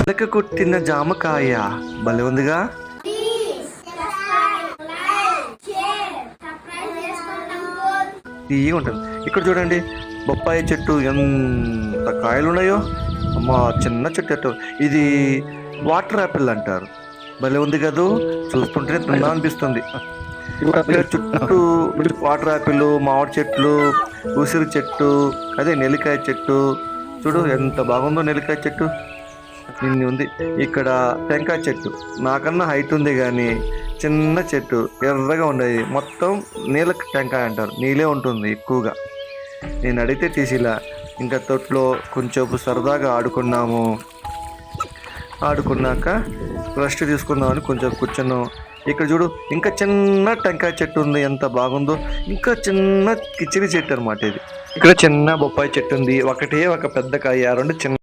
చిలక కొట్టిన జామకాయ భలే ఉందిగా. తీయగా ఉంటుంది. ఇక్కడ చూడండి బొప్పాయి చెట్టు ఎంత కాయలు ఉన్నాయో. అమ్మా చిన్న చెట్టు. ఇది వాటర్ యాపిల్ అంటారు. భలే ఉంది కదూ, చూస్తుంటే తిన్నా అనిపిస్తుంది. ఇక్కడ చుట్టూ వాటర్ యాపిల్, మామిడి చెట్లు, ఉసిరి చెట్టు, అదే నెల్లికాయ చెట్టు. చూడు ఎంత బాగుందో నెల్లికాయ చెట్టు, ఇన్ని ఉంది. ఇక్కడ టెంకాయ చెట్టు నాకన్నా హైట్ ఉంది కానీ చిన్న చెట్టు, ఎర్రగా ఉండేది. మొత్తం నీళ్ళ టెంకాయ అంటారు, నీళ్ళే ఉంటుంది ఎక్కువగా. నేను అడిగితే తీసిలా. ఇంకా తొట్లో కొంచెం సరదాగా ఆడుకున్నాము. ఆడుకున్నాక రెస్ట్ తీసుకుందామని కొంచెం కూర్చున్నాం. ఇక్కడ చూడు ఇంకా చిన్న టెంకాయ చెట్టు ఉంది, ఎంత బాగుందో. ఇంకా చిన్న కిచిడి చెట్టు అనమాట ఇది. ఇక్కడ చిన్న బొప్పాయి చెట్టు ఉంది, ఒకటే ఒక పెద్ద కాయ, రెండు చిన్న